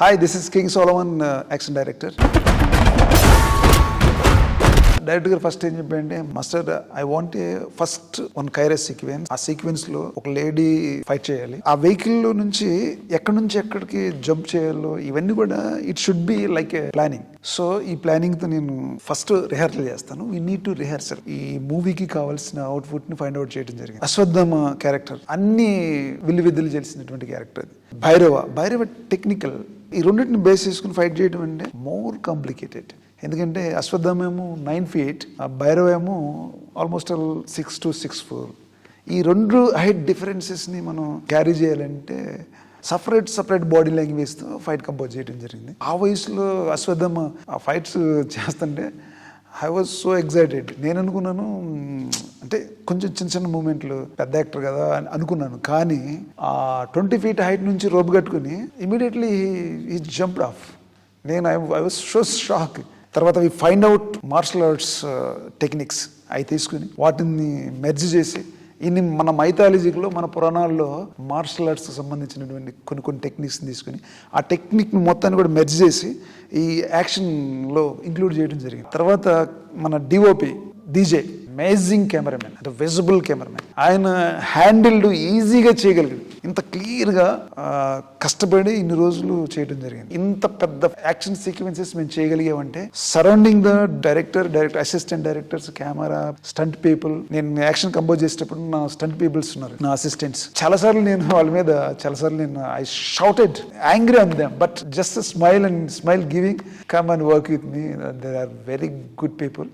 Hi, this is King Solomon, action director. Director గారు first ఏం చెప్పండి, master I want first one కైరస్ sequence. ఆ సీక్వెన్స్ లో ఒక లేడీ ఫైట్ చేయాలి. ఆ వెహికల్ లో నుంచి ఎక్కడికి జంప్ చేయాలో ఇవన్నీ కూడా it should be like A planning. So ఈ ప్లానింగ్ తో నేను ఫస్ట్ రిహార్సల్ చేస్తాను. We need to rehearsal. ఈ మూవీకి కావాల్సిన అవుట్పుట్ ని ఫైండ్ అవుట్ చేయడం జరిగింది. అశ్వత్థామ క్యారెక్టర్ అన్ని విద్యలు చేసినటువంటి క్యారెక్టర్. భైరవ టెక్నికల్. ఈ రెండింటిని బేస్ చేసుకుని ఫైట్ చేయడం అంటే మోర్ కాంప్లికేటెడ్. ఎందుకంటే అశ్వత్థామ ఏమో 9 feet, ఆ భైరవ ఏమో ఆల్మోస్ట్ 6 to 6'4". ఈ రెండు హైట్ డిఫరెన్సెస్ని మనం క్యారీ చేయాలంటే సపరేట్ బాడీ లాంగ్వేజ్తో ఫైట్ కంపోజ్ చేయడం జరిగింది. ఆ వయసులో అశ్వత్థామ ఆ ఫైట్స్ చేస్తుంటే ఐ వాజ్ సో ఎగ్జైటెడ్. నేను అనుకున్నాను అంటే కొంచెం చిన్న మూమెంట్లు, పెద్ద యాక్టర్ కదా అని అనుకున్నాను. కానీ ఆ 20 feet హైట్ నుంచి రోప్ కట్టుకుని ఇమీడియట్లీ హీ జంప్డ్ ఆఫ్. నేను ఐ వాజ్ సో షాక్. తర్వాత we find out martial arts techniques అవి తీసుకుని వాటిని మెర్జ్ చేసి మన మైథాలజీలో మన పురాణాల్లో మార్షల్ ఆర్ట్స్ సంబంధించినటువంటి కొన్ని టెక్నిక్స్ని తీసుకుని ఆ టెక్నిక్ని మొత్తాన్ని కూడా మెర్జ్ చేసి ఈ యాక్షన్లో ఇంక్లూడ్ చేయడం జరిగింది. తర్వాత మన డిఓపి డీజే అమేజింగ్ కెమెరామెన్, అంటే విజిబుల్ కెమెరామెన్. ఆయన హ్యాండిల్డ్ ఈజీగా చేయగలిగాడు. ఇంత క్లియర్గా కష్టపడి ఇన్ని రోజులు చేయడం జరిగింది. ఇంత పెద్ద యాక్షన్ సీక్వెన్సెస్ మేము చేయగలిగామంటే surrounding the director assistant directors, camera, stunt people. నేను యాక్షన్ కంపోజ్ చేసేటప్పుడు నా స్టంట్ పీపుల్స్ ఉన్నారు, నా అసిస్టెంట్స్. చాలాసార్లు నేను వాళ్ళ మీద I shouted angry on them, but just smile giving come and work with me. They are very good people.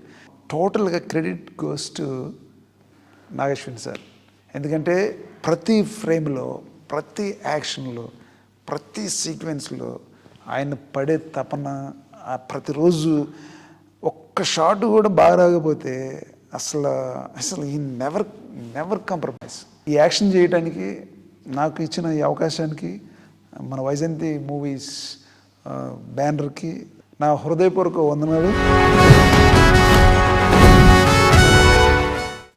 టోటల్గా credit goes to Nageshwan sir. ఎందుకంటే ప్రతి ఫ్రేమ్లో, ప్రతి యాక్షన్లో, ప్రతి సీక్వెన్స్లో ఆయన పడే తపన, ప్రతిరోజు ఒక్క షాట్ కూడా బాగా రాకపోతే అసలు ఈ నెవర్ కాంప్రమైజ్. ఈ యాక్షన్ చేయడానికి నాకు ఇచ్చిన ఈ అవకాశానికి మన వైజయంతి మూవీస్ బ్యానర్కి నా హృదయపూర్వక వందనాలు.